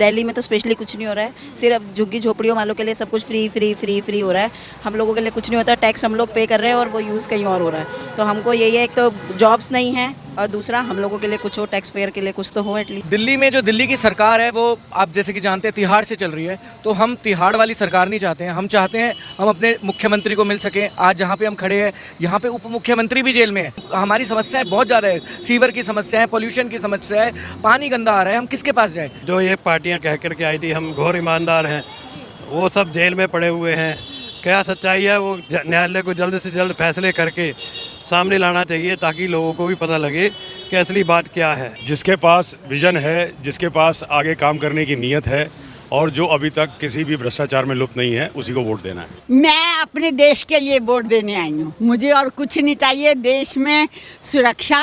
दिल्ली में तो स्पेशली कुछ नहीं हो रहा है, सिर्फ झुग्गी झोपड़ियों वालों के लिए सब कुछ फ्री फ्री फ्री फ्री हो रहा है। हम लोगों के लिए कुछ नहीं होता, टैक्स हम लोग पे कर रहे हैं और वो यूज़ कहीं और हो रहा है। तो हमको यही है, एक तो जॉब्स नहीं है और दूसरा हम लोगों के लिए कुछ हो, टैक्स पेयर के लिए कुछ तो हो एटलीस्ट। दिल्ली में जो दिल्ली की सरकार है वो आप जैसे कि जानते हैं तिहाड़ से चल रही है, तो हम तिहाड़ वाली सरकार नहीं चाहते हैं। हम चाहते हैं हम अपने मुख्यमंत्री को मिल सकें। आज जहाँ पे हम खड़े हैं यहाँ पे उप मुख्यमंत्री भी जेल में है। हमारी समस्याएं बहुत ज़्यादा है, सीवर की समस्या है, पोल्यूशन की समस्या है, पानी गंदा आ रहा है, हम किसके पास जाएँ? जो ये पार्टियां कह कर के आई थी हम घोर ईमानदार हैं, वो सब जेल में पड़े हुए हैं। क्या सच्चाई है वो न्यायालय को जल्द से जल्द फैसले करके सामने लाना चाहिए ताकि लोगों को भी पता लगे कि असली बात क्या है। जिसके पास विजन है, जिसके पास आगे काम करने की नीयत है और जो अभी तक किसी भी भ्रष्टाचार में लुप्त नहीं है, उसी को वोट देना है। मैं अपने देश के लिए वोट देने आई हूँ। मुझे और कुछ नहीं चाहिए। देश में सुरक्षा,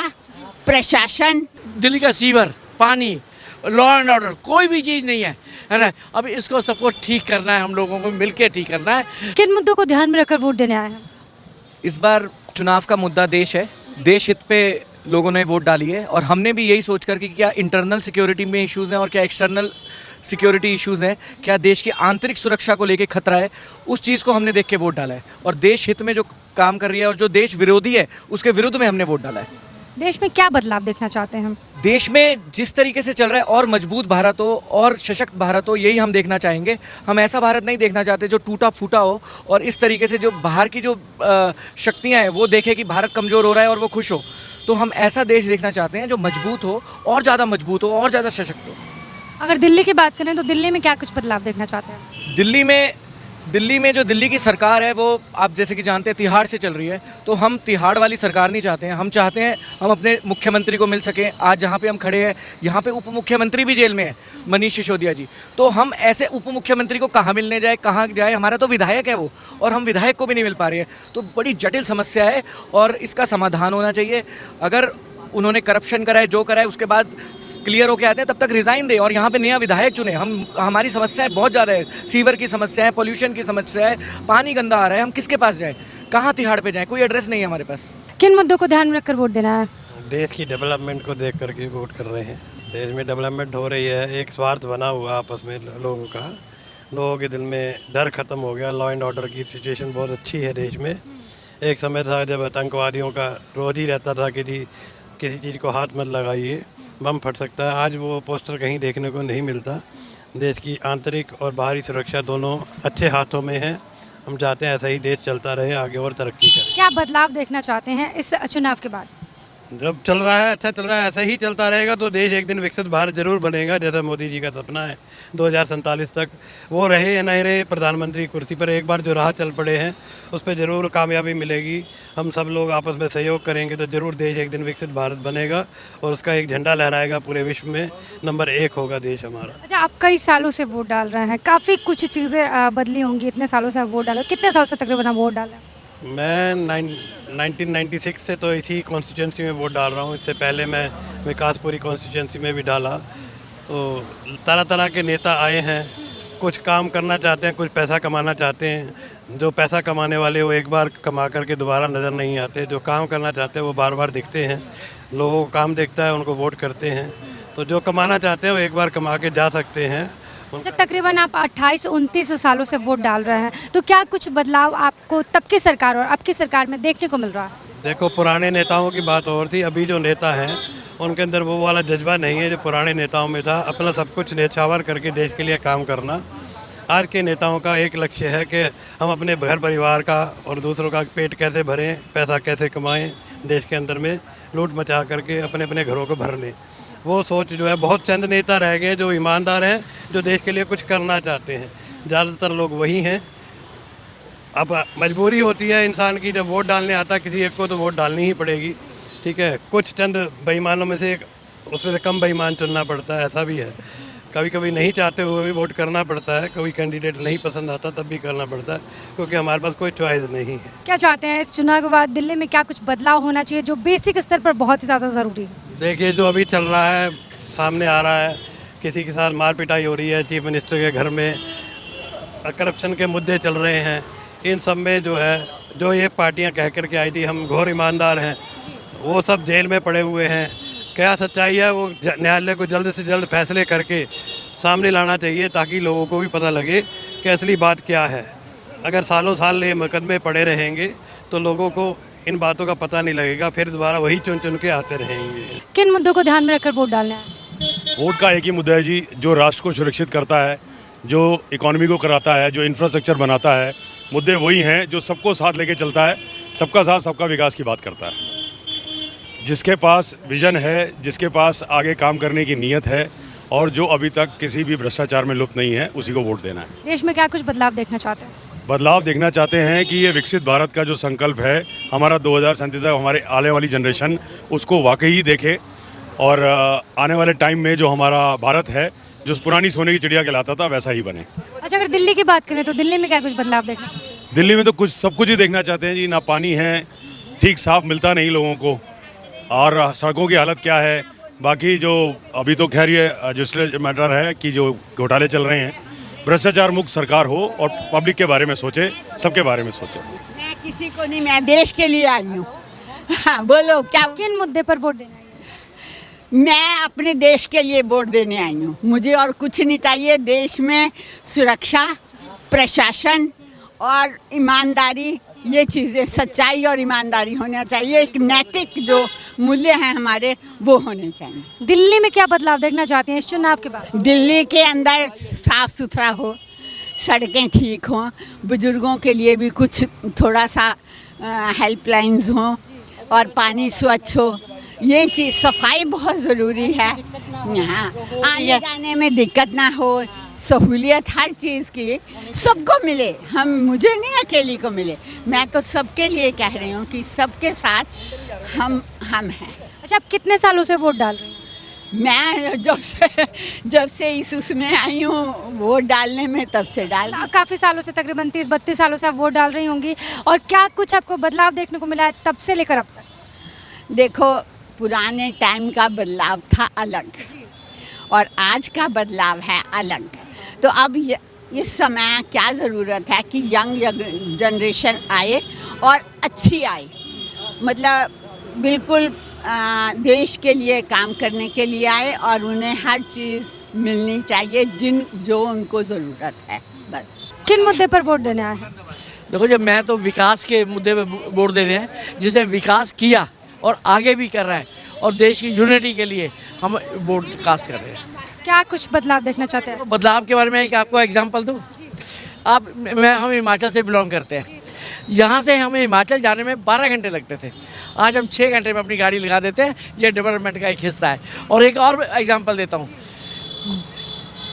प्रशासन, दिल्ली का सीवर, पानी, लॉ एंड ऑर्डर, कोई भी चीज़ नहीं है ना। अब इसको सबको ठीक करना है, हम लोगों को मिलके ठीक करना है। किन मुद्दों को ध्यान में रखकर वोट देने आए हैं? इस बार चुनाव का मुद्दा देश है, देश हित पे लोगों ने वोट डाली है और हमने भी यही सोच कर कि क्या इंटरनल सिक्योरिटी में इश्यूज़ हैं और क्या एक्सटर्नल सिक्योरिटी इश्यूज़ हैं, क्या देश की आंतरिक सुरक्षा को लेके खतरा है, उस चीज़ को हमने देख के वोट डाला है। और देश हित में जो काम कर रही है और जो देश विरोधी है उसके विरुद्ध में हमने वोट डाला है। देश में क्या बदलाव देखना चाहते हैं हम? देश में जिस तरीके से चल रहा है और मजबूत भारत हो और सशक्त भारत हो, यही हम देखना चाहेंगे। हम ऐसा भारत नहीं देखना चाहते जो टूटा फूटा हो और इस तरीके से जो बाहर की जो शक्तियां हैं वो देखे कि भारत कमज़ोर हो रहा है और वो खुश हो। तो हम ऐसा देश देखना चाहते हैं जो मजबूत हो और ज़्यादा मजबूत हो और ज़्यादा सशक्त हो। अगर दिल्ली की बात करें तो दिल्ली में क्या कुछ बदलाव देखना चाहते हैं? दिल्ली में जो दिल्ली की सरकार है वो आप जैसे कि जानते हैं तिहाड़ से चल रही है, तो हम तिहाड़ वाली सरकार नहीं चाहते हैं। हम चाहते हैं हम अपने मुख्यमंत्री को मिल सकें। आज जहाँ पे हम खड़े हैं यहाँ पे उप मुख्यमंत्री भी जेल में है, मनीष सिसोदिया जी। तो हम ऐसे उप मुख्यमंत्री को कहाँ मिलने जाए, कहाँ जाए? हमारा तो विधायक है वो, और हम विधायक को भी नहीं मिल पा रहे हैं। तो बड़ी जटिल समस्या है और इसका समाधान होना चाहिए। अगर उन्होंने करप्शन करा है, जो करा है, उसके बाद क्लियर होके आते हैं, तब तक रिज़ाइन दे और यहाँ पे नया विधायक चुने। हमारी समस्याएं बहुत ज़्यादा है, सीवर की समस्या है, पोल्यूशन की समस्या है, पानी गंदा आ रहा है, हम किसके पास जाएँ? कहाँ तिहाड़ पे जाएँ? कोई एड्रेस नहीं है हमारे पास। किन मुद्दों को ध्यान में रखकर वोट देना है? देश की डेवलपमेंट को देख करके वोट कर रहे हैं। देश में डेवलपमेंट हो रही है, एक स्वार्थ बना हुआ आपस में लोगों का। लोगों के दिल में डर ख़त्म हो गया। लॉ एंड ऑर्डर की सिचुएशन बहुत अच्छी है देश में। एक समय था जब आतंकवादियों का रोज ही रहता था कि किसी चीज़ को हाथ मत लगाइए, बम फट सकता है। आज वो पोस्टर कहीं देखने को नहीं मिलता। देश की आंतरिक और बाहरी सुरक्षा दोनों अच्छे हाथों में है। हम चाहते हैं ऐसा ही देश चलता रहे, आगे और तरक्की करे। क्या बदलाव देखना चाहते हैं इस चुनाव के बाद? जब चल रहा है, अच्छा चल रहा है, ऐसा ही चलता रहेगा तो देश एक दिन विकसित भारत जरूर बनेगा, जैसा मोदी जी का सपना है 2047 तक। वो रहे या नहीं रहे प्रधानमंत्री कुर्सी पर, एक बार जो राह चल पड़े हैं उस पर ज़रूर कामयाबी मिलेगी। हम सब लोग आपस में सहयोग करेंगे तो ज़रूर देश एक दिन विकसित भारत बनेगा और उसका एक झंडा लहराएगा पूरे विश्व में। नंबर 1 होगा देश हमारा। अच्छा, आप कई सालों से वोट डाल रहे हैं, काफ़ी कुछ चीज़ें बदली होंगी। इतने सालों से आप वोट डाले, कितने साल से तकरीबन आप वोट डालें? मैं 1996 से तो इसी कॉन्स्टिट्यूंसी में वोट डाल रहा हूँ। इससे पहले मैं विकासपुरी कॉन्स्टिट्यूंसी में भी डाला। तो तरह तरह के नेता आए हैं, कुछ काम करना चाहते हैं, कुछ पैसा कमाना चाहते हैं। जो पैसा कमाने वाले वो एक बार कमा करके दोबारा नज़र नहीं आते, जो काम करना चाहते हैं वो बार बार दिखते हैं। लोगों को काम दिखता है, उनको वोट करते हैं। तो जो कमाना चाहते हैं वो एक बार कमा के जा सकते हैं। अच्छा, तकरीबन आप 28-29 सालों से वोट डाल रहे हैं, तो क्या कुछ बदलाव आपको तब की सरकार और अब की सरकार में देखने को मिल रहा है? देखो, पुराने नेताओं की बात और थी, अभी जो नेता हैं उनके अंदर वो वाला जज्बा नहीं है जो पुराने नेताओं में था, अपना सब कुछ न्यौछावर करके देश के लिए काम करना। आज के नेताओं का एक लक्ष्य है कि हम अपने घर परिवार का और दूसरों का पेट कैसे भरें, पैसा कैसे कमाएं, देश के अंदर में लूट मचा करके अपने अपने घरों को भर लें। वो सोच जो है, बहुत चंद नेता रह गए जो ईमानदार हैं, जो देश के लिए कुछ करना चाहते हैं। ज़्यादातर लोग वही हैं। अब मजबूरी होती है इंसान की, जब वोट डालने आता है किसी एक को तो वोट डालनी ही पड़ेगी, ठीक है। कुछ चंद बेईमानों में से उसमें से कम बेईमान चुनना पड़ता है, ऐसा भी है। कभी कभी नहीं चाहते हुए भी वोट करना पड़ता है, कोई कैंडिडेट नहीं पसंद आता तब भी करना पड़ता है, क्योंकि हमारे पास कोई चॉइस नहीं है। क्या चाहते हैं इस चुनाव के बाद दिल्ली में क्या कुछ बदलाव होना चाहिए जो बेसिक स्तर पर बहुत ही ज़्यादा ज़रूरी है? देखिए, जो अभी चल रहा है, सामने आ रहा है, किसी के साथ मार पिटाई हो रही है चीफ मिनिस्टर के घर में, करप्शन के मुद्दे चल रहे हैं। इन सब में जो है, जो ये पार्टियां कह कर के आई थी हम घोर ईमानदार हैं, वो सब जेल में पड़े हुए हैं। क्या सच्चाई है वो न्यायालय को जल्द से जल्द फैसले करके सामने लाना चाहिए ताकि लोगों को भी पता लगे कि असली बात क्या है। अगर सालों साल ये मुकदमे पड़े रहेंगे तो लोगों को इन बातों का पता नहीं लगेगा, फिर दोबारा वही चुन चुन के आते रहेंगे। किन मुद्दों को ध्यान में रखकर वोट डालना है? वोट का एक ही मुद्दा है जी, जो राष्ट्र को सुरक्षित करता है, जो इकोनॉमी को कराता है, जो इंफ्रास्ट्रक्चर बनाता है, मुद्दे वही हैं जो सबको साथ लेके चलता है, सबका साथ सबका विकास की बात करता है। जिसके पास विजन है, जिसके पास आगे काम करने की नीयत है और जो अभी तक किसी भी भ्रष्टाचार में लुप्त नहीं है, उसी को वोट देना है। देश में क्या कुछ बदलाव देखना चाहते हैं? बदलाव देखना चाहते हैं कि ये विकसित भारत का जो संकल्प है हमारा 2037 तक, हमारे आने वाली जनरेशन उसको वाकई ही देखे और आने वाले टाइम में जो हमारा भारत है, जो पुरानी सोने की चिड़िया कहलाता था, वैसा ही बने। अच्छा, अगर दिल्ली की बात करें तो दिल्ली में क्या कुछ बदलाव देखना? दिल्ली में तो सब कुछ ही देखना चाहते हैं जी। ना पानी है, ठीक साफ मिलता नहीं लोगों को, और सड़कों की हालत क्या है। बाकी जो अभी तो खैर ये रजिस्टर मैटर है कि जो घोटाले चल रहे हैं, भ्रष्टाचार मुक्त सरकार हो और पब्लिक के बारे में सोचे, सबके बारे में सोचे। मैं किसी को नहीं, मैं देश के लिए आई हूँ। हाँ, बोलो क्या? किन मुद्दे पर वोट देना है? मैं अपने देश के लिए वोट देने आई हूँ। मुझे और कुछ नहीं चाहिए। देश में सुरक्षा, प्रशासन और ईमानदारी, ये चीज़ें, सच्चाई और ईमानदारी होना चाहिए। एक नैतिक जो मूल्य हैं हमारे, वो होने चाहिए। दिल्ली में क्या बदलाव देखना चाहते हैं इस चुनाव के बाद? दिल्ली के अंदर साफ सुथरा हो, सड़कें ठीक हों, बुजुर्गों के लिए भी कुछ थोड़ा सा हेल्पलाइंस हों और पानी स्वच्छ हो। ये चीज़, सफाई बहुत ज़रूरी है। हाँ, आने जाने में दिक्कत ना हो, सहूलियत हर चीज़ की सबको मिले। मुझे नहीं अकेली को मिले, मैं तो सबके लिए कह रही हूँ कि सबके साथ हम हैं। अच्छा, आप कितने सालों से वोट डाल रहे हैं? मैं जब से इस उसमें आई हूँ वोट डालने में, तब से डाल। काफ़ी सालों से, तकरीबन 30-32 सालों से आप वोट डाल रही होंगी, और क्या कुछ आपको बदलाव देखने को मिला है तब से लेकर अब तक? देखो, पुराने टाइम का बदलाव था अलग और आज का बदलाव है अलग। तो अब इस समय क्या ज़रूरत है कि यंग जनरेशन आए और अच्छी आए, मतलब बिल्कुल देश के लिए काम करने के लिए आए और उन्हें हर चीज़ मिलनी चाहिए जो उनको ज़रूरत है। बस। किन मुद्दे पर वोट देने आए हैं? देखो, जब मैं तो विकास के मुद्दे पे वोट दे रहे हैं, जिसे विकास किया और आगे भी कर रहा है, और देश की यूनिटी के लिए हम वोट कास्ट कर रहे हैं। क्या कुछ बदलाव देखना चाहते हैं? बदलाव के बारे में एक आपको एग्जांपल दूं। हम हिमाचल से बिलोंग करते हैं। यहाँ से हमें हिमाचल जाने में 12 घंटे लगते थे, आज हम 6 घंटे में अपनी गाड़ी लगा देते हैं। ये डेवलपमेंट का एक हिस्सा है। और एक और एग्जांपल देता हूँ,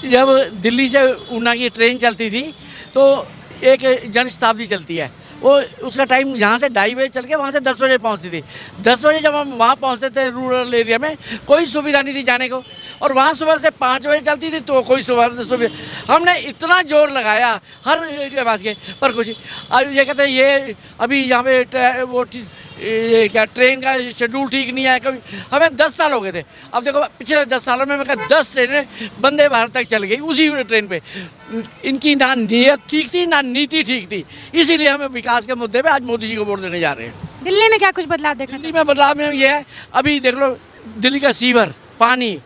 जब दिल्ली से ऊना की ट्रेन चलती थी तो एक जन शताब्दी चलती है, वो उसका टाइम यहाँ से 2:30 बजे चल के वहाँ से 10 बजे पहुँचती थी। 10 बजे जब हम वहाँ पहुँचते थे रूरल एरिया में, कोई सुविधा नहीं थी जाने को, और वहाँ सुबह से 5 बजे चलती थी तो कोई सुविधा। हमने इतना जोर लगाया हर के पास के, पर कुछ। अब ये कहते हैं ये अभी यहाँ पे वो ये क्या ट्रेन का शेड्यूल ठीक नहीं है। कभी हमें 10 साल हो गए थे। अब देखो, पिछले 10 सालों में मैं 10 ट्रेनें वंदे भारत तक चल गई उसी ट्रेन पे। इनकी ना नीयत ठीक थी, ना नीति ठीक थी, इसीलिए हमें विकास के मुद्दे पे आज मोदी जी को वोट देने जा रहे हैं। दिल्ली में क्या कुछ बदलाव देखना चाहिए? दिल्ली में बदलाव में ये है, अभी देख लो, दिल्ली का सीवर, पानी,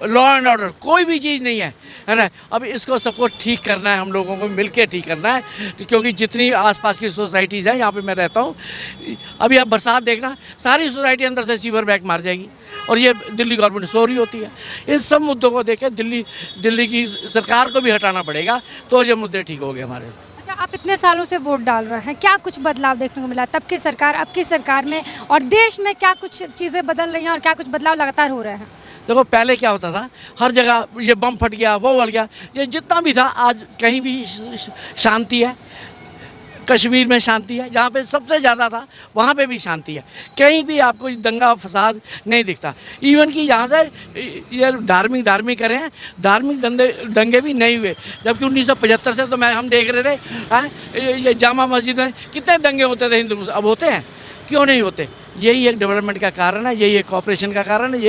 लॉ एंड ऑर्डर, कोई भी चीज़ नहीं है ना। अब इसको सबको ठीक करना है, हम लोगों को मिलकर ठीक करना है, क्योंकि जितनी आसपास की सोसाइटीज़ हैं, यहाँ पे मैं रहता हूँ, अभी आप बरसात देखना, सारी सोसाइटी अंदर से सीवर बैग मार जाएगी, और ये दिल्ली गवर्नमेंट सो रही होती है। इन सब मुद्दों को देख के दिल्ली की सरकार को भी हटाना पड़ेगा, तो ये मुद्दे ठीक हो गए हमारे। अच्छा, आप इतने सालों से वोट डाल रहे हैं, क्या कुछ बदलाव देखने को मिला तब की सरकार, अब की सरकार में, और देश में क्या कुछ चीज़ें बदल रही हैं और क्या कुछ बदलाव लगातार हो रहे हैं? देखो, पहले क्या होता था, हर जगह ये बम फट गया, वो बढ़ गया, ये जितना भी था, आज कहीं भी शांति है। कश्मीर में शांति है, जहाँ पे सबसे ज़्यादा था वहाँ पे भी शांति है, कहीं भी आपको दंगा फसाद नहीं दिखता। इवन कि यहाँ से ये धार्मिक करे हैं, धार्मिक दंगे भी नहीं हुए, जबकि 1975 से तो हम देख रहे थे ये जामा मस्जिद में कितने दंगे होते थे हिंदू, अब होते हैं? क्यों नहीं होते? यही एक डेवलपमेंट का कारण है, यही एक कॉपरेशन का कारण है,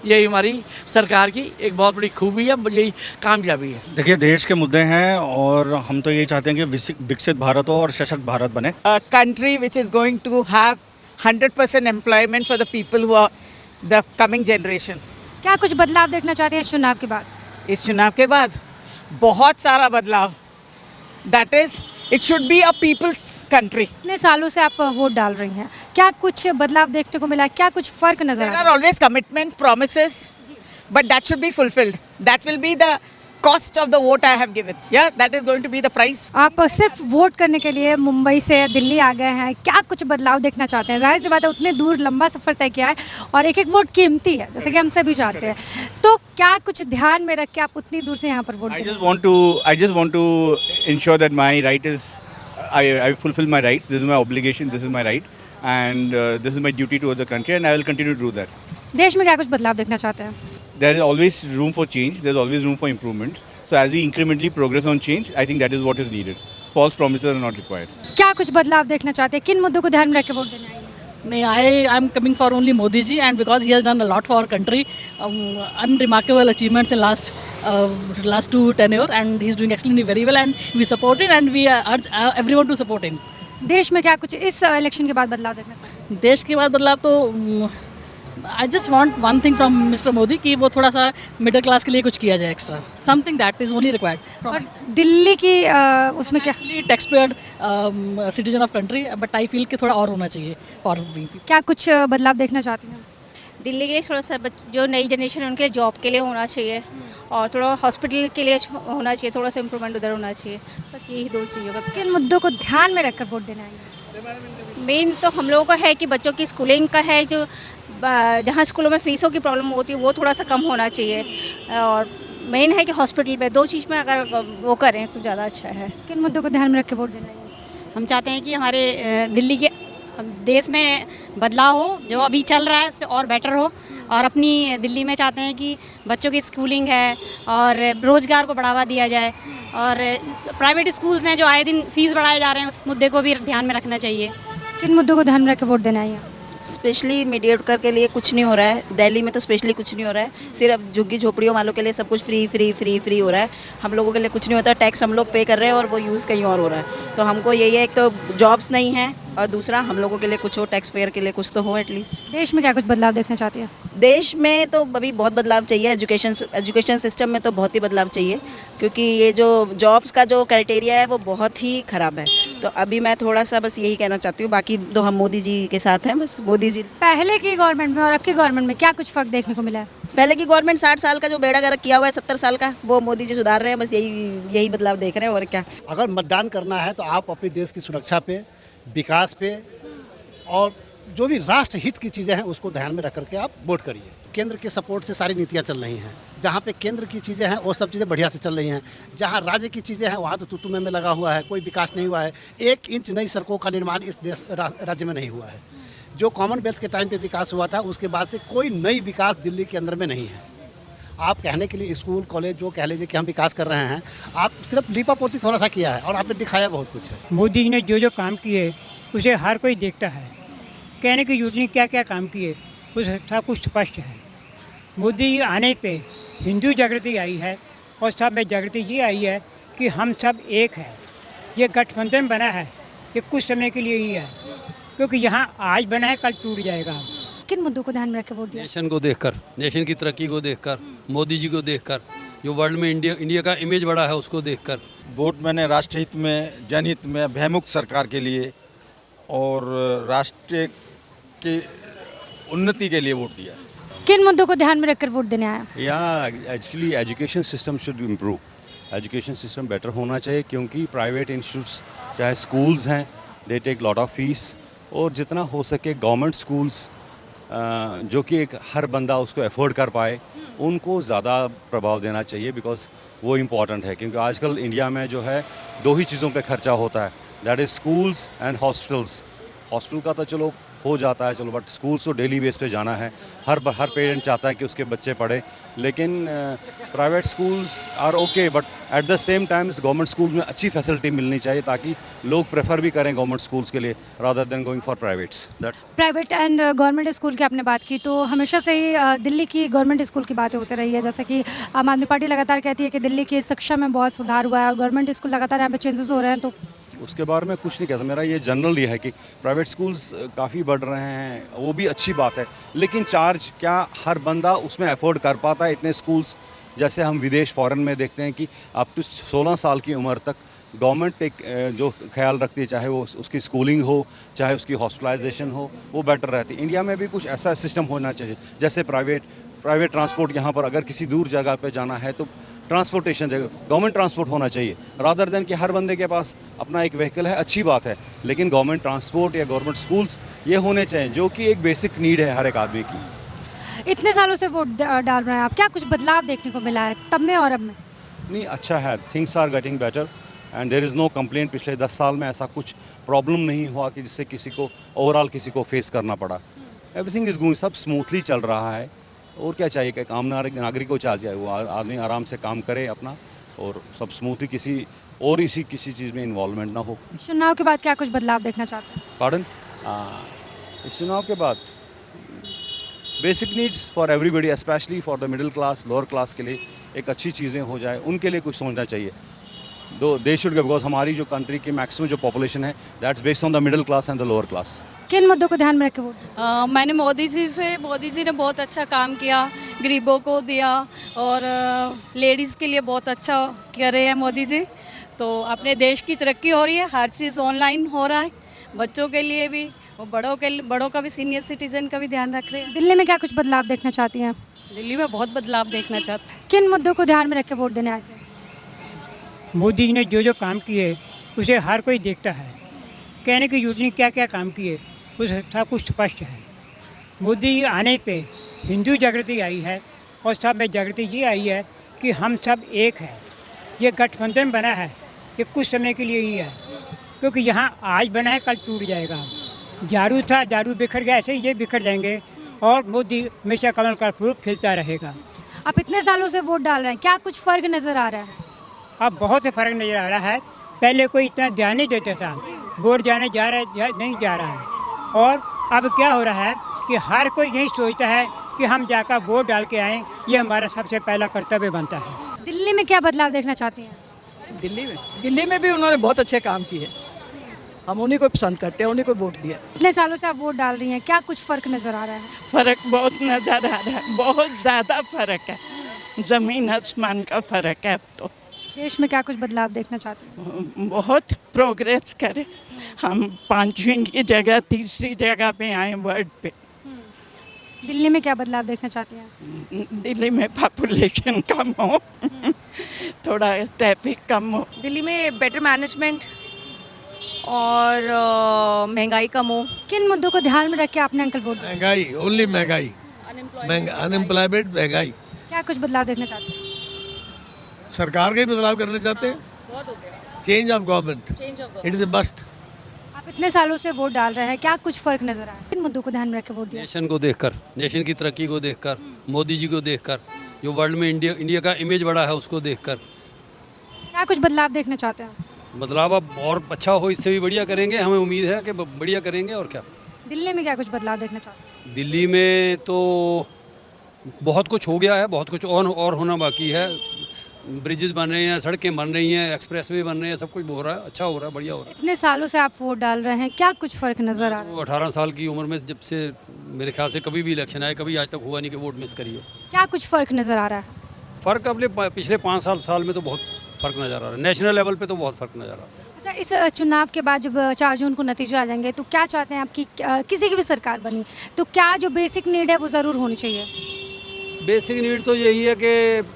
यही हमारी सरकार की एक बहुत बड़ी खूबी है, यही कामयाबी है। देखिए, देश के मुद्दे हैं और हम तो यही चाहते हैं कि विकसित भारत हो और सशक्त भारत बने। A country which is going to have 100% employment for the people who are the coming generation. क्या कुछ बदलाव देखना चाहते हैं इस चुनाव के बाद? इस चुनाव के बाद बहुत सारा बदलाव। That is it should be a people's country. इतने सालों से आप वोट डाल रही हैं, क्या कुछ बदलाव देखने को मिला, क्या कुछ फर्क नजर देयर आ आर रहा है? Always commitments, promises, but that should be fulfilled. That will be the cost of the vote I have given. Yeah, that is going to be the price. आप सिर्फ वोट करने के लिए मुंबई से दिल्ली आ गए हैं, क्या कुछ बदलाव देखना चाहते हैं? जाहिर सी बात है, उतने दूर लंबा सफ़र तय किया है और एक एक वोट कीमती है, जैसे कि हम सभी चाहते हैं। तो क्या कुछ ध्यान में रख के आप उतनी दूर से यहाँ पर वोट I देंगे? just want to ensure that my right is I fulfill my rights. This is my obligation. This is my right, and this is my duty towards the country, and I will continue to do that. देश में क्या कुछ बदलाव देखना चाहते हैं? There is always room for change. There is always room for improvement. So as we incrementally progress on change, I think that is what is needed. False promises are not required. क्या कुछ बदलाव देखना चाहते हैं? किन मुद्दों को ध्यान में रख के वोट देने आएंगे? I am coming for only Modi ji, and because he has done a lot for our country, unremarkable achievements in last 2 tenure, and he is doing extremely very well, and we support it, and we urge everyone to support him. देश में क्या कुछ इस election के बाद बदलाव देखना चाहते हैं? देश के बाद बदलाव तो I just want one thing from mister Modi कि वो थोड़ा सा मिडिल क्लास के लिए कुछ किया जाए extra, something that is only required और दिल्ली की उसमें क्या tax paid citizen of country, but I feel कि थोड़ा और होना चाहिए फॉर वी। क्या कुछ बदलाव देखना चाहती हैं? दिल्ली के लिए थोड़ा सा जो नई जनरेशन है उनके लिए जॉब के लिए होना चाहिए, और थोड़ा हॉस्पिटल के लिए होना चाहिए, थोड़ा सा इम्प्रूवमेंट उधर होना चाहिए। बस यही 2 चीज़ों का। किन मुद्दों को ध्यान में रखकर वोट देना है? मेन तो हम लोगों का है कि बच्चों की स्कूलिंग का है, जो जहाँ स्कूलों में फ़ीसों की प्रॉब्लम होती है वो थोड़ा सा कम होना चाहिए, और मेन है कि हॉस्पिटल पे 2 चीज़ में अगर वो करें तो ज़्यादा अच्छा है। किन मुद्दों को ध्यान में रख के वोट देना है? हम चाहते हैं कि हमारे दिल्ली के देश में बदलाव हो, जो अभी चल रहा है उससे और बेटर हो, और अपनी दिल्ली में चाहते हैं कि बच्चों की स्कूलिंग है और रोज़गार को बढ़ावा दिया जाए, और प्राइवेट स्कूल्स हैं जो आए दिन फीस बढ़ाए जा रहे हैं, उस मुद्दे को भी ध्यान में रखना चाहिए। किन मुद्दों को ध्यान में रख के वोट देना है? स्पेशली मीडिएटर के लिए कुछ नहीं हो रहा है, दिल्ली में तो स्पेशली कुछ नहीं हो रहा है। सिर्फ झुग्गी झोपड़ियों वालों के लिए सब कुछ फ्री फ्री फ्री फ्री हो रहा है, हम लोगों के लिए कुछ नहीं होता। टैक्स हम लोग पे कर रहे हैं और वो यूज़ कहीं और हो रहा है। तो हमको यही है, एक तो जॉब्स नहीं है, और दूसरा हम लोगों के लिए कुछ हो, टैक्स पेयर के लिए कुछ तो हो एटलीस्ट। देश में क्या कुछ बदलाव देखना चाहती हैं? देश में तो अभी बहुत बदलाव चाहिए। एजुकेशन सिस्टम में तो बहुत ही बदलाव चाहिए, क्योंकि ये जो जॉब्स का जो क्राइटेरिया है वो बहुत ही ख़राब है। तो अभी मैं थोड़ा सा बस यही कहना चाहती हूँ, बाकी तो हम मोदी जी के साथ हैं, बस मोदी जी। पहले की गवर्नमेंट में और अब की गवर्नमेंट में क्या कुछ फ़र्क देखने को मिला है? पहले की गवर्नमेंट 60 साल का जो बेड़ा गर्क किया हुआ है 70 साल का, वो मोदी जी सुधार रहे हैं, बस यही बदलाव देख रहे हैं, और क्या। अगर मतदान करना है तो आप अपने देश की सुरक्षा पे, विकास पे, और जो भी राष्ट्र हित की चीज़ें हैं उसको ध्यान में रख करके आप वोट करिए। केंद्र के सपोर्ट से सारी नीतियाँ चल रही हैं। जहाँ पे केंद्र की चीज़ें हैं वो सब चीज़ें बढ़िया से चल रही हैं। जहाँ राज्य की चीज़ें हैं वहाँ तो तू में लगा हुआ है, कोई विकास नहीं हुआ है। 1 इंच नई सड़कों का निर्माण इस राज्य में नहीं हुआ है। जो कॉमनवेल्थ के टाइम पे विकास हुआ था उसके बाद से कोई नई विकास दिल्ली के अंदर में नहीं है। आप कहने के लिए स्कूल कॉलेज जो कह लीजिए कि हम विकास कर रहे हैं, आप सिर्फ लीपापोती थोड़ा सा किया है और आपने दिखाया बहुत कुछ है। मोदी जी ने जो काम किए उसे हर कोई देखता है। कहने की जरूरत नहीं क्या क्या काम किए, उस सब कुछ स्पष्ट है। मोदी जी आने पे हिंदू जागृति आई है, और सब में जागृति ये आई है कि हम सब एक हैं। ये गठबंधन बना है ये कुछ समय के लिए ही है, क्योंकि यहाँ आज बना है कल टूट जाएगा। किन मुद्दों को ध्यान में रख के वोट दिया? नेशन को देखकर, नेशन की तरक्की को देखकर, मोदी जी को देखकर, जो वर्ल्ड में इंडिया का इमेज बढ़ा है उसको देखकर। वोट मैंने राष्ट्रहित में, जनहित में, भयमुक्त सरकार के लिए और राष्ट्र की उन्नति के लिए वोट दिया। किन मुद्दों को ध्यान में रखकर वोट देने आया? या actually education system should improve. Education system better होना चाहिए, क्योंकि प्राइवेट इंस्टीट्यूट्स चाहे स्कूल्स हैं, they take lot of fees, और जितना हो सके गवर्नमेंट स्कूल्स जो कि एक हर बंदा उसको अफोर्ड कर पाए, उनको ज़्यादा प्रभाव देना चाहिए, बिकॉज वो इम्पॉर्टेंट है। क्योंकि आजकल इंडिया में जो है 2 ही चीज़ों पे खर्चा होता है, that is schools and hospitals. Hospital का तो चलो हो जाता है, चलो, बट स्कूल्स तो डेली बेस पे जाना है। हर पेरेंट चाहता है कि उसके बच्चे पढ़े, लेकिन private schools are okay, but at the same times government school में अच्छी फैसिलिटी मिलनी चाहिए, ताकि लोग प्रेफर भी करें गवर्नमेंट स्कूल्स के लिए rather than going for privates. That's private and government school की आपने बात की, तो हमेशा से ही दिल्ली की गवर्नमेंट स्कूल की बातें होती रही है। जैसा कि आम आदमी पार्टी लगातार कहती है कि दिल्ली की शिक्षा में बहुत सुधार हुआ है, और गवर्नमेंट स्कूल लगातार यहाँ पे चेंजेस हो रहे हैं। तो उसके बारे में कुछ नहीं कहता, मेरा ये जनरल ये है कि प्राइवेट स्कूल्स काफ़ी बढ़ रहे हैं, वो भी अच्छी बात है, लेकिन चार्ज क्या हर बंदा उसमें अफोर्ड कर पाता है? इतने स्कूल्स जैसे हम विदेश फॉरेन में देखते हैं कि अप टू 16 साल की उम्र तक गवर्नमेंट एक जो ख्याल रखती है, चाहे वो उसकी स्कूलिंग हो, चाहे उसकी हॉस्पिटलाइजेशन हो, वो बेटर रहती है। इंडिया में भी कुछ ऐसा सिस्टम होना चाहिए, जैसे प्राइवेट ट्रांसपोर्ट यहाँ पर अगर किसी दूर जगह पे जाना है तो ट्रांसपोर्टेशन जगह गवर्नमेंट ट्रांसपोर्ट होना चाहिए, रादर देन कि हर बंदे के पास अपना एक व्हीकल है। अच्छी बात है, लेकिन गवर्नमेंट ट्रांसपोर्ट या गवर्नमेंट स्कूल्स ये होने चाहिए, जो कि एक बेसिक नीड है हर एक आदमी की। इतने सालों से वोट डाल रहे हैं आप, क्या कुछ बदलाव देखने को मिला है तब में और अब में? नहीं, अच्छा है, things are getting better and there is no complaint. पिछले 10 साल में ऐसा कुछ प्रॉब्लम नहीं हुआ कि जिससे किसी को ओवरऑल किसी को फेस करना पड़ा। एवरीथिंग इज़ गोइंग, सब स्मूथली चल रहा है। और क्या चाहिए कि आम नागरिक को चल जाए, वो आदमी आराम से काम करे अपना और सब स्मूथली, किसी चीज़ में इन्वॉल्वमेंट ना हो। चुनाव के बाद क्या कुछ बदलाव देखना चाहते हैं? पार्डन, इस चुनाव के बाद basic needs for everybody, specially for the middle class, lower class के लिए एक अच्छी चीज़ें हो जाए, उनके लिए कुछ सोचना चाहिए। दो देश शुड, बिकॉज हमारी जो कंट्री की मैक्सिमम जो पॉपुलेशन है that's based on the middle class and the lower class. किन मुद्दों को ध्यान में रख के वोट? मैंने मोदी जी ने बहुत अच्छा काम किया, गरीबों को दिया और लेडीज़ के लिए बहुत अच्छा कर रहे हैं मोदी जी। तो अपने देश की तरक्की हो रही है, हर चीज़ ऑनलाइन हो रहा है, बच्चों के लिए भी और बड़ों का भी, सीनियर सिटीजन का भी ध्यान रख रहे हैं। दिल्ली में क्या कुछ बदलाव देखना चाहती हैं? दिल्ली में बहुत बदलाव देखना चाहते हैं। किन मुद्दों को ध्यान में रख के वोट देने आए थे? मोदी जी ने जो जो काम किए उसे हर कोई देखता है। कहने की जरूरत नहीं क्या क्या काम किए, उस सब कुछ स्पष्ट है। मोदी जी आने पे हिंदू जागृति आई है और सब में जागृति ये आई है कि हम सब एक हैं। ये गठबंधन बना है, ये कुछ समय के लिए ही है, क्योंकि यहाँ आज बना है कल टूट जाएगा। जारू था, जारू बिखर गया, ऐसे ही ये बिखर जाएंगे और मोदी हमेशा कमल का फूल खिलता रहेगा। आप इतने सालों से वोट डाल रहे हैं, क्या कुछ फ़र्क नज़र आ रहा है? अब बहुत से फ़र्क नज़र आ रहा है। पहले कोई इतना ध्यान नहीं देता था, वोट जाने जा रहा है नहीं जा रहा है, और अब क्या हो रहा है कि हर कोई यही सोचता है कि हम जाकर वोट डाल के आएँ, ये हमारा सबसे पहला कर्तव्य बनता है। दिल्ली में क्या बदलाव देखना चाहती हैं? दिल्ली में भी उन्होंने बहुत अच्छे काम किए, हम उन्हीं को पसंद करते हैं, उन्हीं को वोट दिया। इतने सालों से आप वोट डाल रही हैं, क्या कुछ फ़र्क नज़र आ रहा है? फ़र्क बहुत नज़र आ रहा है, बहुत ज़्यादा फ़र्क है, ज़मीन आसमान का फ़र्क है। अब तो देश में क्या कुछ बदलाव देखना चाहते हैं? बहुत प्रोग्रेस करे, हम 5वीं की जगह 3री जगह पे आए वर्ल्ड पे। दिल्ली में क्या बदलाव देखना चाहती हैं? दिल्ली में पॉपुलेशन कम हो, थोड़ा ट्रैफिक कम हो। दिल्ली में बेटर मैनेजमेंट और महंगाई कम हो। किन मुद्दों को ध्यान में रख के आपने अंकल वोट दिया? महंगाई, ओनली महंगाई, अनएम्प्लॉयमेंट, महंगाई। क्या कुछ बदलाव देखना चाहते हैं? सरकार का ही बदलाव करना चाहते हैं, change of government, it is a must. आप इतने सालों से वोट डाल रहे हैं, क्या कुछ फ़र्क नज़र आया? किन मुद्दों को ध्यान में रख के वोट दिया? नेशन को देखकर, नेशन की तरक्की को देखकर, मोदी जी को देखकर, जो वर्ल्ड में इंडिया का इमेज बढ़ा है उसको देखकर। क्या कुछ बदलाव देखना चाहते हैं? बदलाव अब और अच्छा हो, इससे भी बढ़िया करेंगे, हमें उम्मीद है कि बढ़िया करेंगे। और क्या दिल्ली में क्या कुछ बदलाव देखना चाहते हैं? दिल्ली में तो बहुत कुछ हो गया है, बहुत कुछ और होना बाकी है। ब्रिजेस बन रहे हैं, सड़कें बन रही हैं, एक्सप्रेसवे बन रहे हैं, सब कुछ हो रहा है, अच्छा हो रहा है, बढ़िया हो रहा है। इतने सालों से आप वोट डाल रहे हैं, क्या कुछ फ़र्क नज़र आ रहा है? 18 साल की उम्र में जब से मेरे ख्याल से कभी भी इलेक्शन आए, कभी आज तक हुआ नहीं कि वोट मिस करिए। क्या कुछ फ़र्क नज़र आ रहा है? फ़र्क अपने पिछले 5 साल में तो बहुत फ़र्क नज़र आ रहा है, नेशनल लेवल पे तो बहुत फ़र्क नज़र आ रहा है। अच्छा, इस चुनाव के बाद जब 4 जून को नतीजे आ जाएंगे तो क्या चाहते हैं आपकी किसी की भी सरकार बनी तो क्या जो बेसिक नीड है वो ज़रूर होनी चाहिए? बेसिक नीड तो यही है कि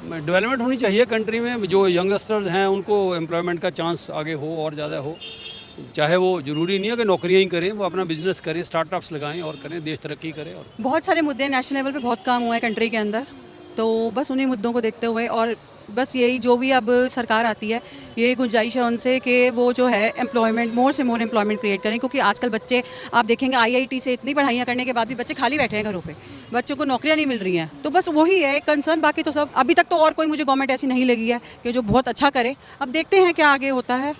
डेवलपमेंट होनी चाहिए कंट्री में, जो यंगस्टर्स हैं उनको एम्प्लॉयमेंट का चांस आगे हो और ज़्यादा हो। चाहे वो ज़रूरी नहीं है कि नौकरियाँ ही करें, वो अपना बिजनेस करें, स्टार्टअप्स लगाएं और करें, देश तरक्की करे। और बहुत सारे मुद्दे नेशनल लेवल पे बहुत काम हुआ है कंट्री के अंदर, तो बस उन्हीं मुद्दों को देखते हुए और बस यही जो भी अब सरकार आती है ये गुंजाइश है उनसे कि वो जो है एम्प्लॉयमेंट, मोर से मोर एम्प्लॉयमेंट क्रिएट करें, क्योंकि आजकल बच्चे आप देखेंगे IIT से इतनी पढ़ाइयाँ करने के बाद भी बच्चे खाली बैठे हैं घरों पे, बच्चों को नौकरियाँ नहीं मिल रही हैं। तो बस वही है कंसर्न, बाकी तो सब अभी तक तो और कोई मुझे गवर्नमेंट ऐसी नहीं लगी है कि जो बहुत अच्छा करे। अब देखते हैं क्या आगे होता है।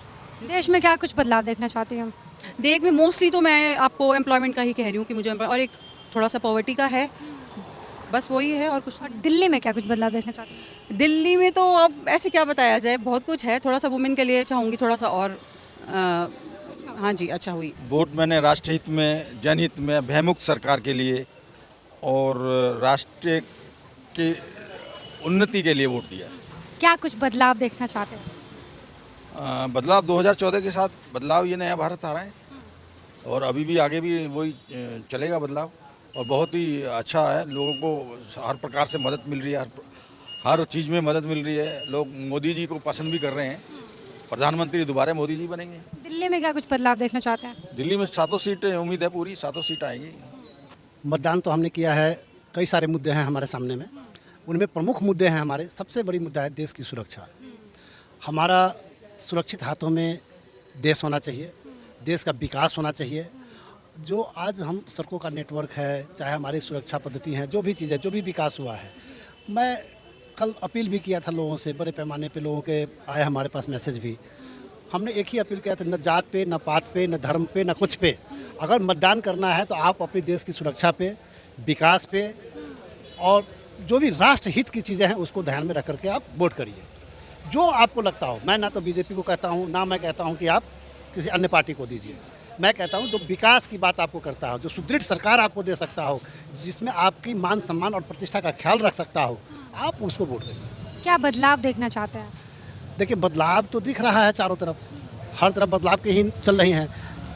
देश में क्या कुछ बदलाव देखना चाहती हैं? देश में मोस्टली तो मैं आपको एम्प्लॉयमेंट का ही कह रही हूँ कि मुझे, और एक थोड़ा सा पॉवर्टी का है, बस वही है और कुछ। और दिल्ली में क्या कुछ बदलाव देखना चाहती हैं? दिल्ली में तो अब ऐसे क्या बताया जाए, बहुत कुछ है। थोड़ा सा वुमेन के लिए चाहूँगी थोड़ा सा और हाँ जी अच्छा हुई। वोट मैंने राष्ट्रहित में, जनहित में, भयमुक्त सरकार के लिए और राष्ट्र के उन्नति के लिए वोट दिया है। क्या कुछ बदलाव देखना चाहते हैं? बदलाव 2014 के साथ बदलाव, ये नया भारत आ रहा है और अभी भी आगे भी वही चलेगा बदलाव, और बहुत ही अच्छा है। लोगों को हर प्रकार से मदद मिल रही है, हर चीज़ में मदद मिल रही है। लोग मोदी जी को पसंद भी कर रहे हैं। प्रधानमंत्री दोबारा मोदी जी बनेंगे। दिल्ली में क्या कुछ बदलाव देखना चाहते हैं? दिल्ली में 7 सीटें उम्मीद है, पूरी 7 सीट आएंगी। मतदान तो हमने किया है, कई सारे मुद्दे हैं हमारे सामने में। उनमें प्रमुख मुद्दे हैं हमारे, सबसे बड़ी मुद्दा है देश की सुरक्षा। हमारा सुरक्षित हाथों में देश होना चाहिए, देश का विकास होना चाहिए। जो आज हम सड़कों का नेटवर्क है, चाहे हमारी सुरक्षा पद्धति हैं, जो भी चीज़ है, जो भी विकास हुआ है, मैं कल अपील भी किया था लोगों से, बड़े पैमाने पे लोगों के आए हमारे पास मैसेज भी। हमने एक ही अपील किया था, न जात पे, न पात पे, न धर्म पे, न कुछ पे। अगर मतदान करना है तो आप अपने देश की सुरक्षा पे, विकास पे और जो भी राष्ट्र हित की चीज़ें हैं उसको ध्यान में रख करके आप वोट करिए। जो आपको लगता हो, मैं ना तो बीजेपी को कहता हूँ, ना मैं कहता हूँ कि आप किसी अन्य पार्टी को दीजिए। मैं कहता हूँ जो विकास की बात आपको करता हो, जो सुदृढ़ सरकार आपको दे सकता हो, जिसमें आपकी मान सम्मान और प्रतिष्ठा का ख्याल रख सकता हो, आप उसको वोट करिए। क्या बदलाव देखना चाहते हैं? देखिए, बदलाव तो दिख रहा है चारों तरफ, हर तरफ बदलाव के ही चल रही हैं।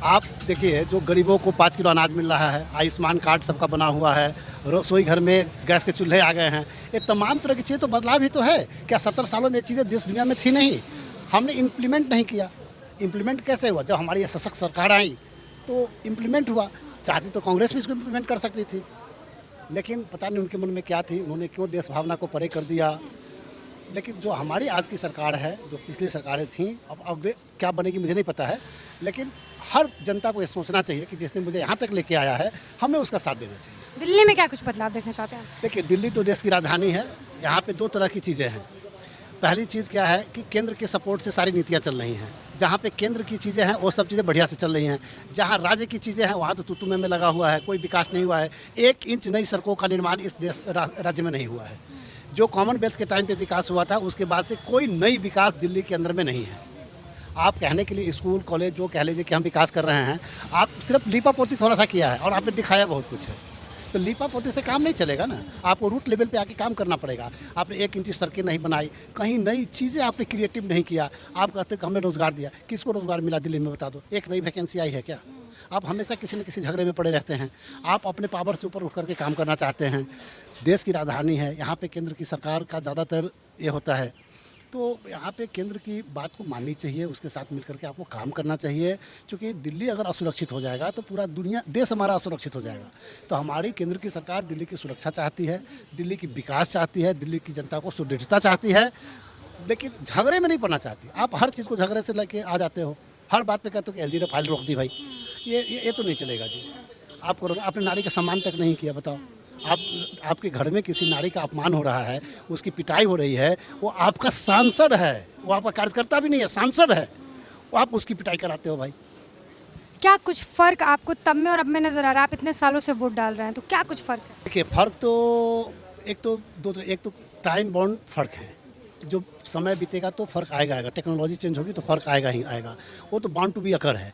आप देखिए, जो गरीबों को 5 किलो अनाज मिल रहा है, आयुष्मान कार्ड सबका बना हुआ है, रसोई घर में गैस के चूल्हे आ गए हैं, ये तमाम तरह की चीज़ें तो बदलाव ही तो है। क्या 70 सालों में ये चीज़ें देश दुनिया में थी नहीं? हमने इम्प्लीमेंट नहीं किया। इम्प्लीमेंट कैसे हुआ? जब हमारी ये सशक्त सरकार आई तो इम्प्लीमेंट हुआ। चाहती तो कांग्रेस भी इसको इम्प्लीमेंट कर सकती थी, लेकिन पता नहीं उनके मन में क्या थी, उन्होंने क्यों देश भावना को परे कर दिया। लेकिन जो हमारी आज की सरकार है, जो पिछली सरकारें थीं, अब क्या बनेगी मुझे नहीं पता है, लेकिन हर जनता को ये सोचना चाहिए कि जिसने मुझे यहाँ तक लेके आया है, हमें उसका साथ देना चाहिए। दिल्ली में क्या कुछ बदलाव देखना चाहते हैं? देखिए, दिल्ली तो देश की राजधानी है। यहाँ पे 2 तरह की चीज़ें हैं। पहली चीज़ क्या है कि केंद्र के सपोर्ट से सारी नीतियाँ चल रही हैं। जहाँ पे केंद्र की चीज़ें हैं वो सब चीज़ें बढ़िया से चल रही हैं। जहाँ राज्य की चीज़ें हैं वहाँ तो तू में लगा हुआ है, कोई विकास नहीं हुआ है। 1 इंच नई सड़कों का निर्माण इस राज्य में नहीं हुआ है। जो कॉमनवेल्थ के टाइम पे विकास हुआ था उसके बाद से कोई नई विकास दिल्ली के अंदर में नहीं है। आप कहने के लिए स्कूल कॉलेज जो कह लीजिए कि हम विकास कर रहे हैं, आप सिर्फ लीपापोती थोड़ा सा किया है और आपने दिखाया बहुत कुछ है। तो लीपापोती से काम नहीं चलेगा ना, आपको रूट लेवल पे आके काम करना पड़ेगा। आपने 1 इंच सड़कें नहीं बनाई, कहीं नई चीज़ें आपने क्रिएटिव नहीं किया। आप कहते कि हमने रोज़गार दिया, किसको रोज़गार मिला दिल्ली में बता दो? एक नई वैकेंसी आई है क्या? आप हमेशा किसी न किसी झगड़े में पड़े रहते हैं। आप अपने पावर से ऊपर उठ करके काम करना चाहते हैं। देश की राजधानी है, यहाँ पे केंद्र की सरकार का ज़्यादातर ये होता है, तो यहाँ पे केंद्र की बात को माननी चाहिए, उसके साथ मिलकर के आपको काम करना चाहिए। क्योंकि दिल्ली अगर असुरक्षित हो जाएगा तो पूरा दुनिया, देश हमारा असुरक्षित हो जाएगा। तो हमारी केंद्र की सरकार दिल्ली की सुरक्षा चाहती है, दिल्ली की विकास चाहती है, दिल्ली की जनता को सुदृढ़ता चाहती है, लेकिन झगड़े में नहीं पड़ना चाहती। आप हर चीज़ को झगड़े से लेके आ जाते हो, हर बात पे कहते हो कि LG ने फाइल रोक दी। भाई ये तो नहीं चलेगा जी। आप करोगे, आपने नारी का सम्मान तक नहीं किया, बताओ। आपके घर में किसी नारी का अपमान हो रहा है, उसकी पिटाई हो रही है, वो आपका सांसद है, वो आपका कार्यकर्ता भी नहीं है, सांसद है, वो आप उसकी पिटाई कराते हो। भाई क्या कुछ फ़र्क आपको तब में और अब में नज़र आ रहा है? आप इतने सालों से वोट डाल रहे हैं, तो क्या कुछ फ़र्क है? देखिए, फ़र्क तो एक तो टाइम बाउंड फ़र्क है। जो समय बीतेगा तो फ़र्क आएगा, टेक्नोलॉजी चेंज होगी तो फ़र्क आएगा ही आएगा, वो तो बाउंड टू बी अकर है।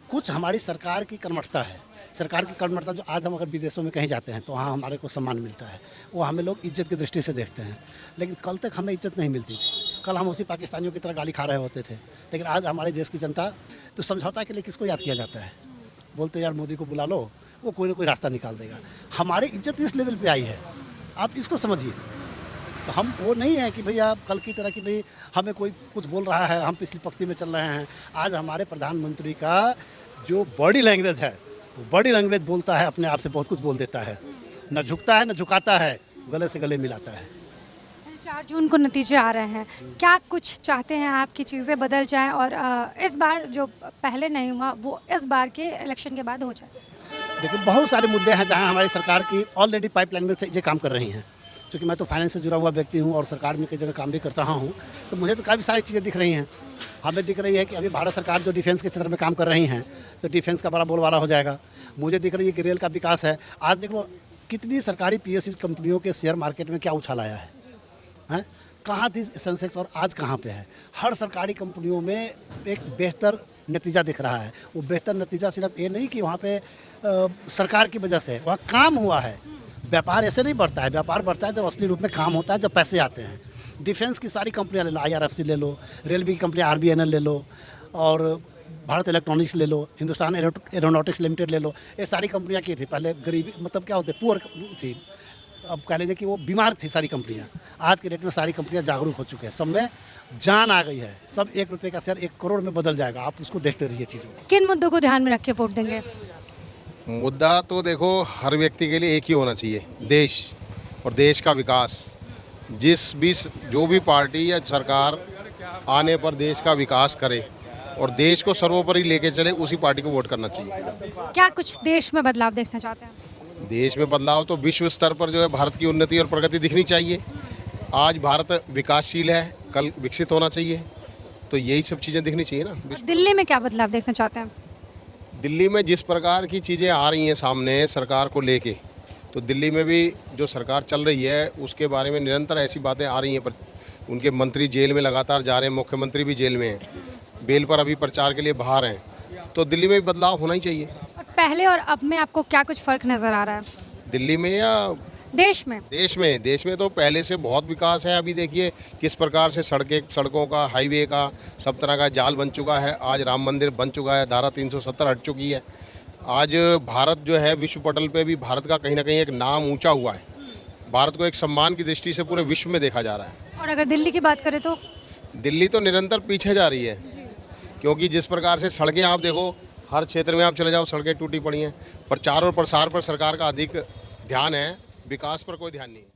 कुछ हमारी सरकार की कर्मठता है, सरकार की कर्मठता। जो आज हम अगर विदेशों में कहीं जाते हैं तो वहाँ हमारे को सम्मान मिलता है, वो हमें लोग इज्जत की दृष्टि से देखते हैं। लेकिन कल तक हमें इज्जत नहीं मिलती थी। कल हम उसी पाकिस्तानियों की तरह गाली खा रहे होते थे। लेकिन आज हमारे देश की जनता, तो समझौता के लिए किसको याद किया जाता है? बोलते यार मोदी को बुला लो, वो कोई ना कोई रास्ता निकाल देगा। हमारी इज्जत इस लेवल पर आई है, आप इसको समझिए। तो हम वो नहीं है कि भैया कल की तरह कि भाई हमें कोई कुछ बोल रहा है, हम पिछली पंक्ति में चल रहे हैं। आज हमारे प्रधानमंत्री का जो बॉडी लैंग्वेज है, वो बॉडी लैंग्वेज बोलता है, अपने आप से बहुत कुछ बोल देता है। न झुकता है न झुकाता है, गले से गले मिलाता है। 4 जून को नतीजे आ रहे हैं, क्या कुछ चाहते हैं आप कि चीज़ें बदल जाएं और इस बार जो पहले नहीं हुआ वो इस बार के इलेक्शन के बाद हो जाए? देखिए, बहुत सारे मुद्दे हैं जहां हमारी सरकार की ऑलरेडी पाइपलाइन में से ये काम कर रही हैं। क्योंकि मैं तो फाइनेंस से जुड़ा हुआ व्यक्ति हूं और सरकार में कई जगह काम भी कर रहा हूं, तो मुझे तो काफ़ी सारी चीज़ें दिख रही हैं। हमें दिख रही है कि अभी भारत सरकार जो डिफेंस के क्षेत्र में काम कर रही हैं, तो डिफेंस का बड़ा बोलबाला हो जाएगा। मुझे दिख रही है कि रेल का विकास है। आज देख लो कितनी सरकारी PSU कंपनियों के शेयर मार्केट में क्या उछाल आया है? कहाँ थी सेंसेक्स और आज कहाँ पे है? हर सरकारी कंपनियों में एक बेहतर नतीजा दिख रहा है। वो बेहतर नतीजा सिर्फ ये नहीं कि वहाँ पे सरकार की वजह से, वहाँ काम हुआ है। व्यापार ऐसे नहीं बढ़ता है, व्यापार बढ़ता है जब असली रूप में काम होता है, जब पैसे आते हैं। डिफेंस की सारी कंपनियां ले लो, IRFC ले लो, रेलवे की कंपनी RBNL ले लो, और भारत इलेक्ट्रॉनिक्स ले लो, हिंदुस्तान एरोनॉटिक्स लिमिटेड ले लो। ये सारी कंपनियां की थी पहले, गरीबी मतलब क्या होते, पुअर थी। अब कह लीजिए कि वो बीमार थी सारी कंपनियां। आज के डेट में सारी कंपनियां जागरूक हो चुके हैं, सब में जान आ गई है। सब 1 रुपये का शेयर 1 करोड़ में बदल जाएगा। आप उसको देखते रहिए चीज़ों को। किन मुद्दों को ध्यान में रख के वोट देंगे? मुद्दा तो देखो हर व्यक्ति के लिए एक ही होना चाहिए, देश और देश का विकास। जो भी पार्टी या सरकार आने पर देश का विकास करे और देश को सर्वोपरि लेके चले, उसी पार्टी को वोट करना चाहिए। क्या कुछ देश में बदलाव देखना चाहते हैं? देश में बदलाव तो विश्व स्तर पर जो है भारत की उन्नति और प्रगति दिखनी चाहिए। आज भारत विकासशील है, कल विकसित होना चाहिए, तो यही सब चीज़ें दिखनी चाहिए ना। दिल्ली में क्या बदलाव देखना चाहते हैं? दिल्ली में जिस प्रकार की चीज़ें आ रही हैं सामने सरकार को लेके, तो दिल्ली में भी जो सरकार चल रही है उसके बारे में निरंतर ऐसी बातें आ रही हैं। पर उनके मंत्री जेल में लगातार जा रहे हैं, मुख्यमंत्री भी जेल में हैं, बेल पर अभी प्रचार के लिए बाहर हैं। तो दिल्ली में भी बदलाव होना ही चाहिए। और पहले और अब में आपको क्या कुछ फ़र्क नज़र आ रहा है? दिल्ली में या देश में? देश में तो पहले से बहुत विकास है। अभी देखिए किस प्रकार से सड़कों का, हाईवे का, सब तरह का जाल बन चुका है। आज राम मंदिर बन चुका है, धारा 370 हट चुकी है। आज भारत जो है विश्व पटल पे भी भारत का कहीं ना कहीं एक नाम ऊंचा हुआ है। भारत को एक सम्मान की दृष्टि से पूरे विश्व में देखा जा रहा है। और अगर दिल्ली की बात करें तो? दिल्ली तो निरंतर पीछे जा रही है, क्योंकि जिस प्रकार से सड़कें आप देखो, हर क्षेत्र में आप चले जाओ सड़कें टूटी पड़ी हैं। प्रचार और प्रसार पर सरकार का अधिक ध्यान है, विकास पर कोई ध्यान नहीं है।